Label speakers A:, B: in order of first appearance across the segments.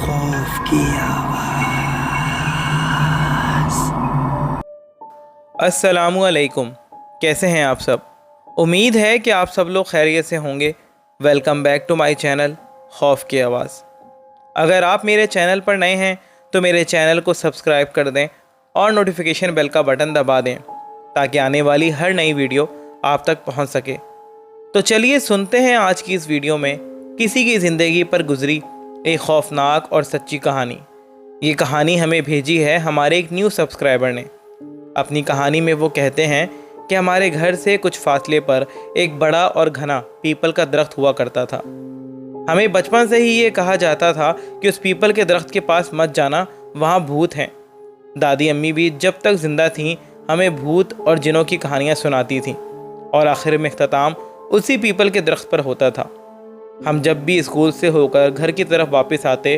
A: خوف کی آواز۔
B: السلام علیکم، کیسے ہیں آپ سب؟ امید ہے کہ آپ سب لوگ خیریت سے ہوں گے۔ Welcome back to my channel خوف کی آواز۔ اگر آپ میرے چینل پر نئے ہیں تو میرے چینل کو سبسکرائب کر دیں اور نوٹیفیکیشن بیل کا بٹن دبا دیں تاکہ آنے والی ہر نئی ویڈیو آپ تک پہنچ سکے۔ تو چلیے سنتے ہیں آج کی اس ویڈیو میں کسی کی زندگی پر گزری ایک خوفناک اور سچی کہانی۔ یہ کہانی ہمیں بھیجی ہے ہمارے ایک نیو سبسکرائبر نے۔ اپنی کہانی میں وہ کہتے ہیں کہ ہمارے گھر سے کچھ فاصلے پر ایک بڑا اور گھنا پیپل کا درخت ہوا کرتا تھا۔ ہمیں بچپن سے ہی یہ کہا جاتا تھا کہ اس پیپل کے درخت کے پاس مت جانا، وہاں بھوت ہیں۔ دادی امی بھی جب تک زندہ تھیں ہمیں بھوت اور جنوں کی کہانیاں سناتی تھیں، اور آخر میں اختتام اسی پیپل کے درخت پر ہوتا تھا۔ ہم جب بھی اسکول سے ہو کر گھر کی طرف واپس آتے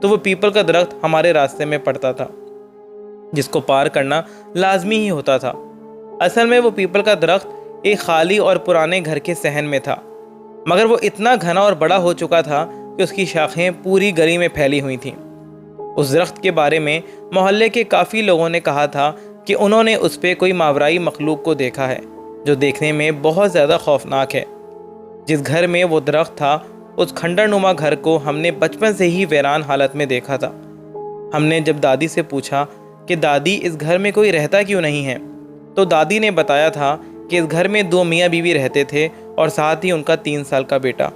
B: تو وہ پیپل کا درخت ہمارے راستے میں پڑتا تھا، جس کو پار کرنا لازمی ہی ہوتا تھا۔ اصل میں وہ پیپل کا درخت ایک خالی اور پرانے گھر کے صحن میں تھا، مگر وہ اتنا گھنا اور بڑا ہو چکا تھا کہ اس کی شاخیں پوری گلی میں پھیلی ہوئی تھیں۔ اس درخت کے بارے میں محلے کے کافی لوگوں نے کہا تھا کہ انہوں نے اس پہ کوئی ماورائی مخلوق کو دیکھا ہے جو دیکھنے میں بہت زیادہ خوفناک ہے۔ جس گھر میں وہ درخت تھا اس کھنڈر نما گھر کو ہم نے بچپن سے ہی ویران حالت میں دیکھا تھا۔ ہم نے جب دادی سے پوچھا کہ دادی اس گھر میں کوئی رہتا کیوں نہیں ہے، تو دادی نے بتایا تھا کہ اس گھر میں 2 میاں بیوی رہتے تھے اور ساتھ ہی ان کا 3 سال کا بیٹا۔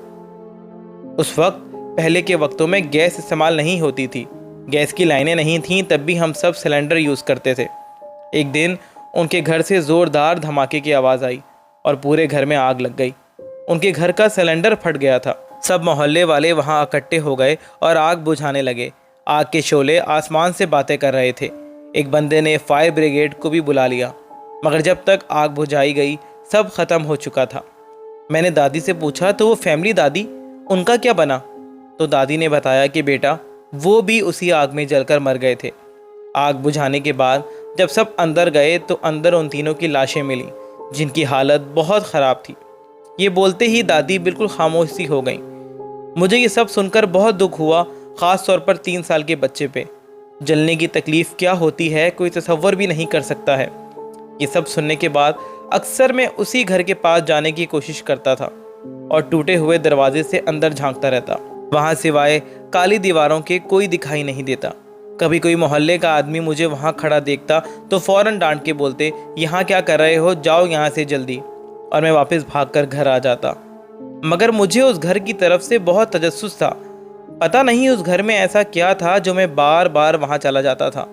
B: اس وقت پہلے کے وقتوں میں گیس استعمال نہیں ہوتی تھی، گیس کی لائنیں نہیں تھیں، تب بھی ہم سب سلنڈر یوز کرتے تھے۔ ایک دن ان کے گھر سے زوردار دھماکے کی آواز آئی اور پورے گھر میں آگ لگ گئی۔ ان کے گھر کا سلنڈر پھٹ گیا تھا۔ سب محلے والے وہاں اکٹھے ہو گئے اور آگ بجھانے لگے۔ آگ کے شعلے آسمان سے باتیں کر رہے تھے۔ ایک بندے نے فائر بریگیڈ کو بھی بلا لیا، مگر جب تک آگ بجھائی گئی سب ختم ہو چکا تھا۔ میں نے دادی سے پوچھا تو وہ فیملی دادی، ان کا کیا بنا؟ تو دادی نے بتایا کہ بیٹا وہ بھی اسی آگ میں جل کر مر گئے تھے۔ آگ بجھانے کے بعد جب سب اندر گئے تو اندر ان تینوں کی لاشیں ملیں جن کی حالت بہت خراب تھی۔ یہ بولتے ہی دادی بالکل خاموش سی ہو گئیں۔ مجھے یہ سب سن کر بہت دکھ ہوا، خاص طور پر 3 سال کے بچے پہ۔ جلنے کی تکلیف کیا ہوتی ہے کوئی تصور بھی نہیں کر سکتا ہے۔ یہ سب سننے کے بعد اکثر میں اسی گھر کے پاس جانے کی کوشش کرتا تھا اور ٹوٹے ہوئے دروازے سے اندر جھانکتا رہتا۔ وہاں سوائے کالی دیواروں کے کوئی دکھائی نہیں دیتا۔ کبھی کوئی محلے کا آدمی مجھے وہاں کھڑا دیکھتا تو فوراً ڈانٹ کے بولتے، یہاں کیا کر رہے ہو، جاؤ یہاں سے جلدی، اور میں واپس بھاگ کر گھر آ جاتا۔ مگر مجھے اس گھر کی طرف سے بہت تجسس تھا۔ پتہ نہیں اس گھر میں ایسا کیا تھا جو میں بار بار وہاں چلا جاتا تھا۔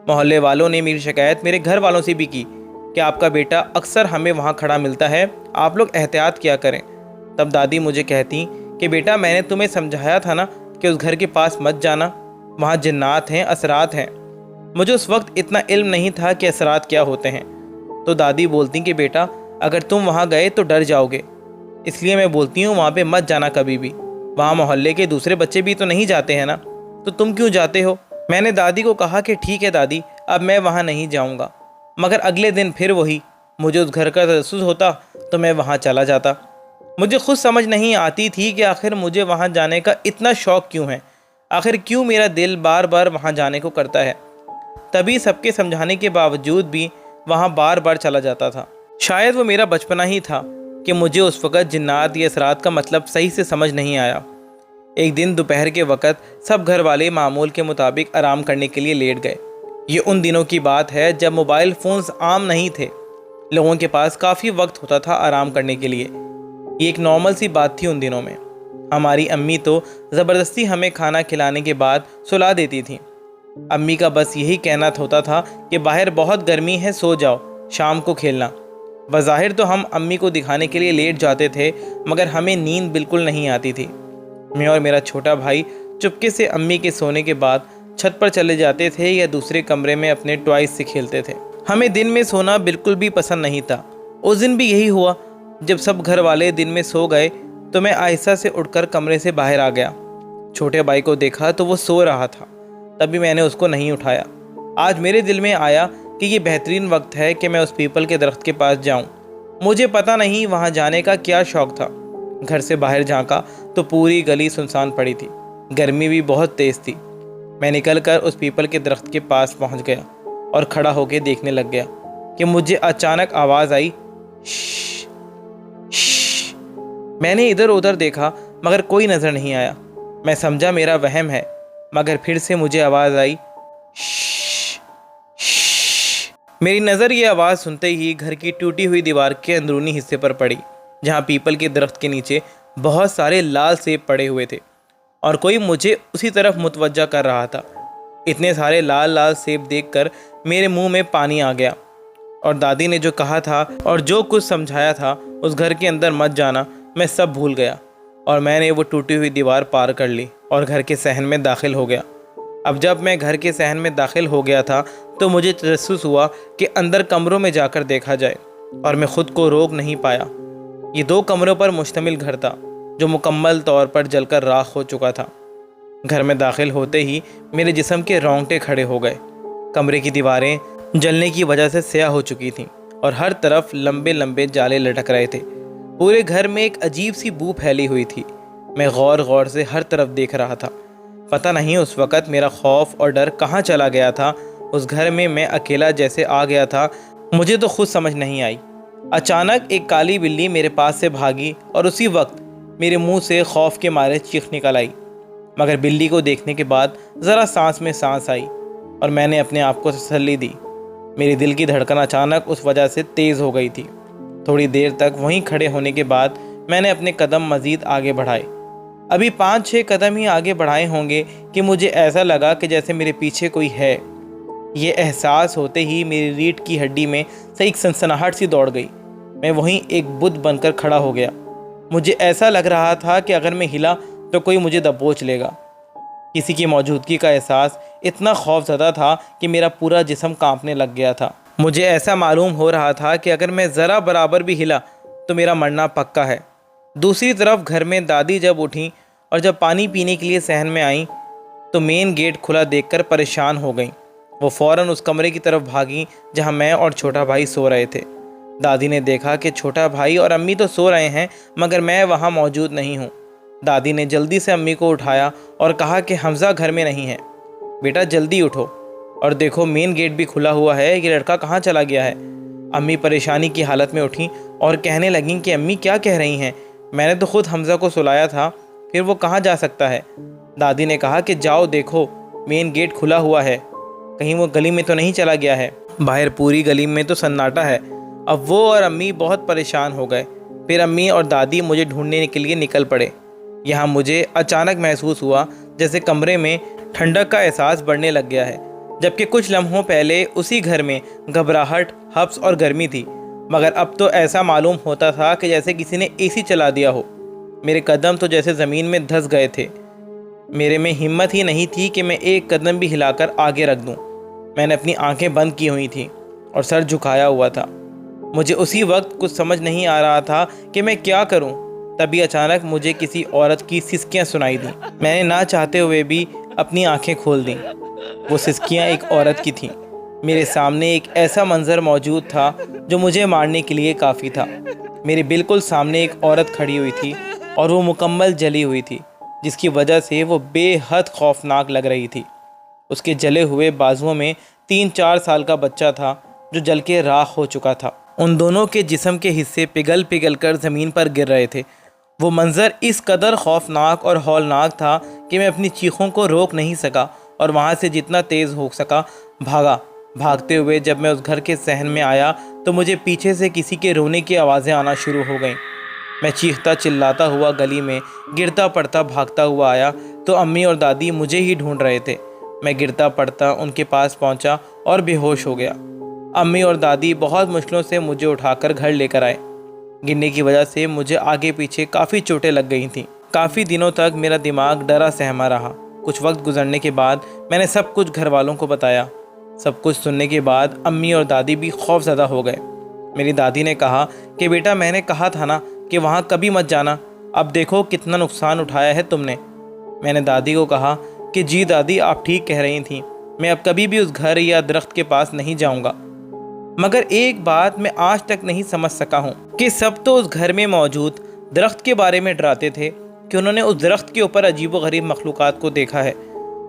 B: محلے والوں نے میری شکایت میرے گھر والوں سے بھی کی کہ آپ کا بیٹا اکثر ہمیں وہاں کھڑا ملتا ہے، آپ لوگ احتیاط کیا کریں۔ تب دادی مجھے کہتی کہ بیٹا میں نے تمہیں سمجھایا تھا نا کہ اس گھر کے پاس مت جانا، وہاں جنات ہیں، اثرات ہیں۔ مجھے اس وقت اتنا علم نہیں تھا کہ اثرات کیا ہوتے ہیں۔ تو دادی بولتی کہ بیٹا اگر تم وہاں گئے تو ڈر جاؤ گے، اس لیے میں بولتی ہوں وہاں پہ مت جانا کبھی بھی، وہاں محلے کے دوسرے بچے بھی تو نہیں جاتے ہیں نا، تو تم کیوں جاتے ہو؟ میں نے دادی کو کہا کہ ٹھیک ہے دادی، اب میں وہاں نہیں جاؤں گا۔ مگر اگلے دن پھر وہی، مجھے اس گھر کا تجسس ہوتا تو میں وہاں چلا جاتا۔ مجھے خود سمجھ نہیں آتی تھی کہ آخر مجھے وہاں جانے کا اتنا شوق کیوں ہے، آخر کیوں میرا دل بار بار وہاں جانے کو کرتا ہے۔ تبھی سب کے سمجھانے کے باوجود بھی وہاں بار بار چلا جاتا تھا۔ شاید وہ میرا بچپنا ہی تھا کہ مجھے اس وقت جنات یا اثرات کا مطلب صحیح سے سمجھ نہیں آیا۔ ایک دن دوپہر کے وقت سب گھر والے معمول کے مطابق آرام کرنے کے لیے لیٹ گئے۔ یہ ان دنوں کی بات ہے جب موبائل فونز عام نہیں تھے، لوگوں کے پاس کافی وقت ہوتا تھا آرام کرنے کے لیے۔ یہ ایک نارمل سی بات تھی ان دنوں میں۔ ہماری امی تو زبردستی ہمیں کھانا کھلانے کے بعد سلا دیتی تھیں۔ امی کا بس یہی کہنا ہوتا تھا کہ باہر بہت گرمی ہے، سو جاؤ، شام کو کھیلنا۔ بظاہر تو ہم امی کو دکھانے کے لیے لیٹ جاتے تھے، مگر ہمیں نیند بالکل نہیں آتی تھی۔ میں اور میرا چھوٹا بھائی چپکے سے امی کے سونے کے بعد چھت پر چلے جاتے تھے یا دوسرے کمرے میں اپنے ٹوائز سے کھیلتے تھے۔ ہمیں دن میں سونا بالکل بھی پسند نہیں تھا۔ اس دن بھی یہی ہوا۔ جب سب گھر والے دن میں سو گئے تو میں آہستہ سے اٹھ کر کمرے سے باہر آ گیا۔ چھوٹے بھائی کو دیکھا تو وہ سو رہا تھا، تبھی میں نے اس کو نہیں اٹھایا۔ آج میرے دل میں آیا کہ یہ بہترین وقت ہے کہ میں اس پیپل کے درخت کے پاس جاؤں۔ مجھے پتہ نہیں وہاں جانے کا کیا شوق تھا۔ گھر سے باہر جھانکا تو پوری گلی سنسان پڑی تھی، گرمی بھی بہت تیز تھی۔ میں نکل کر اس پیپل کے درخت کے پاس پہنچ گیا اور کھڑا ہو کے دیکھنے لگ گیا کہ مجھے اچانک آواز آئی، شش شش۔ میں نے ادھر ادھر دیکھا مگر کوئی نظر نہیں آیا۔ میں سمجھا میرا وہم ہے، مگر پھر سے مجھے آواز آئی، شش شش۔ میری نظر یہ آواز سنتے ہی گھر کی ٹوٹی ہوئی دیوار کے اندرونی حصے پر پڑی، جہاں پیپل کے درخت کے نیچے بہت سارے لال سیب پڑے ہوئے تھے اور کوئی مجھے اسی طرف متوجہ کر رہا تھا۔ اتنے سارے لال لال سیب دیکھ کر میرے منہ میں پانی آ گیا، اور دادی نے جو کہا تھا اور جو کچھ سمجھایا تھا اس گھر کے اندر مت جانا، میں سب بھول گیا، اور میں نے وہ ٹوٹی ہوئی دیوار پار کر لی اور گھر کے صحن میں داخل ہو گیا۔ اب جب میں گھر کے صحن میں داخل ہو گیا تھا تو مجھے تجسس ہوا کہ اندر کمروں میں جا کر دیکھا جائے، اور میں خود کو روک نہیں پایا۔ یہ 2 کمروں پر مشتمل گھر تھا جو مکمل طور پر جل کر راکھ ہو چکا تھا۔ گھر میں داخل ہوتے ہی میرے جسم کے رونگٹے کھڑے ہو گئے۔ کمرے کی دیواریں جلنے کی وجہ سے سیاہ ہو چکی تھیں اور ہر طرف لمبے لمبے جالے لٹک رہے تھے۔ پورے گھر میں ایک عجیب سی بو پھیلی ہوئی تھی۔ میں غور غور سے ہر طرف دیکھ رہا تھا۔ پتہ نہیں اس وقت میرا خوف اور ڈر کہاں چلا گیا تھا۔ اس گھر میں اکیلا جیسے آ گیا تھا، مجھے تو خود سمجھ نہیں آئی۔ اچانک ایک کالی بلی میرے پاس سے بھاگی اور اسی وقت میرے منہ سے خوف کے مارے چیخ نکل آئی، مگر بلی کو دیکھنے کے بعد ذرا سانس میں سانس آئی اور میں نے اپنے آپ کو تسلی دی۔ میری دل کی دھڑکن اچانک اس وجہ سے تیز ہو گئی تھی۔ تھوڑی دیر تک وہیں کھڑے ہونے کے بعد میں نے اپنے قدم مزید آگے بڑھائے۔ ابھی 5-6 قدم ہی آگے بڑھائے ہوں گے کہ مجھے ایسا لگا کہ جیسے میرے پیچھے کوئی ہے۔ یہ احساس ہوتے ہی میری ریڑھ کی ہڈی میں سے ایک سنسناہٹ سی دوڑ گئی۔ میں وہیں ایک بت بن کر کھڑا ہو گیا۔ مجھے ایسا لگ رہا تھا کہ اگر میں ہلا تو کوئی مجھے دبوچ لے گا۔ کسی کی موجودگی کا احساس اتنا خوف زدہ تھا کہ میرا پورا جسم کانپنے لگ گیا تھا۔ مجھے ایسا معلوم ہو رہا تھا کہ اگر میں ذرا برابر بھی ہلا تو میرا مرنا پکا ہے۔ دوسری طرف گھر میں دادی جب اٹھیں اور جب پانی پینے کے لیے صحن میں آئیں تو مین گیٹ کھلا دیکھ کر پریشان ہو گئیں۔ وہ فوراً اس کمرے کی طرف بھاگیں جہاں میں اور چھوٹا بھائی سو رہے تھے۔ دادی نے دیکھا کہ چھوٹا بھائی اور امی تو سو رہے ہیں مگر میں وہاں موجود نہیں ہوں۔ دادی نے جلدی سے امی کو اٹھایا اور کہا کہ حمزہ گھر میں نہیں ہے، بیٹا جلدی اٹھو اور دیکھو مین گیٹ بھی کھلا ہوا ہے، یہ لڑکا کہاں چلا گیا ہے۔ امی پریشانی کی حالت میں اٹھیں اور کہنے لگیں کہ امی کیا کہہ رہی ہیں، میں نے تو خود حمزہ کو سلایا تھا، پھر وہ کہاں جا سکتا ہے۔ دادی نے کہا کہ جاؤ دیکھو مین گیٹ کھلا ہوا ہے، کہیں وہ گلی میں تو نہیں چلا گیا ہے۔ باہر پوری گلی میں تو سناٹا ہے۔ اب وہ اور امی بہت پریشان ہو گئے۔ پھر امی اور دادی مجھے ڈھونڈنے کے لیے نکل پڑے۔ یہاں مجھے اچانک محسوس ہوا جیسے کمرے میں ٹھنڈک کا احساس بڑھنے لگ گیا ہے، جبکہ کچھ لمحوں پہلے اسی گھر میں گھبراہٹ، ہبس اور گرمی تھی، مگر اب تو ایسا معلوم ہوتا تھا کہ جیسے کسی نے اے سی چلا دیا ہو۔ میرے قدم تو جیسے زمین میں دھس گئے تھے۔ میرے میں ہمت ہی نہیں تھی کہ میں ایک قدم بھی ہلا کر آگے رکھ دوں۔ میں نے اپنی آنکھیں بند کی ہوئی تھیں اور سر جھکایا ہوا تھا۔ مجھے اسی وقت کچھ سمجھ نہیں آ رہا تھا کہ میں کیا کروں۔ تبھی اچانک مجھے کسی عورت کی سسکیاں سنائی دیں۔ میں نے نہ چاہتے ہوئے بھی اپنی آنکھیں کھول دیں۔ وہ سسکیاں ایک عورت کی تھیں۔ میرے سامنے ایک ایسا منظر موجود تھا جو مجھے مارنے کے لیے کافی تھا۔ میرے بالکل سامنے ایک عورت کھڑی ہوئی تھی اور وہ مکمل جلی ہوئی تھی، جس کی وجہ سے وہ بے حد خوفناک لگ رہی تھی۔ اس کے جلے ہوئے بازوؤں میں 3-4 سال کا بچہ تھا جو جل کے راکھ ہو چکا تھا۔ ان دونوں کے جسم کے حصے پگھل پگھل کر زمین پر گر رہے تھے۔ وہ منظر اس قدر خوفناک اور ہولناک تھا کہ میں اپنی چیخوں کو روک نہیں سکا اور وہاں سے جتنا تیز ہو سکا بھاگا۔ بھاگتے ہوئے جب میں اس گھر کے صحن میں آیا تو مجھے پیچھے سے کسی کے رونے کی آوازیں آنا شروع ہو گئیں۔ میں چیختا چلاتا ہوا گلی میں گرتا پڑتا بھاگتا ہوا آیا تو امی اور دادی مجھے ہی ڈھونڈ رہے تھے۔ میں گرتا پڑتا ان کے پاس پہنچا اور بے ہوش ہو گیا۔ امی اور دادی بہت مشکلوں سے مجھے اٹھا کر گھر لے کر آئے۔ گرنے کی وجہ سے مجھے آگے پیچھے کافی چوٹیں لگ گئی تھیں۔ کافی دنوں تک میرا دماغ ڈرا سہما رہا۔ کچھ وقت گزرنے کے بعد میں نے سب کچھ گھر والوں کو بتایا۔ سب کچھ سننے کے بعد امی اور دادی بھی خوف زدہ ہو گئے۔ میری دادی نے کہا کہ بیٹا میں نے کہا تھا نا کہ وہاں کبھی مت جانا، اب دیکھو کتنا نقصان اٹھایا ہے تم نے۔ میں نے دادی کو کہا کہ جی دادی آپ ٹھیک کہہ رہی تھیں، میں اب کبھی بھی اس گھر یا درخت کے پاس نہیں جاؤں گا۔ مگر ایک بات میں آج تک نہیں سمجھ سکا ہوں کہ سب تو اس گھر میں موجود درخت کے بارے میں ڈراتے تھے کہ انہوں نے اس درخت کے اوپر عجیب و غریب مخلوقات کو دیکھا ہے،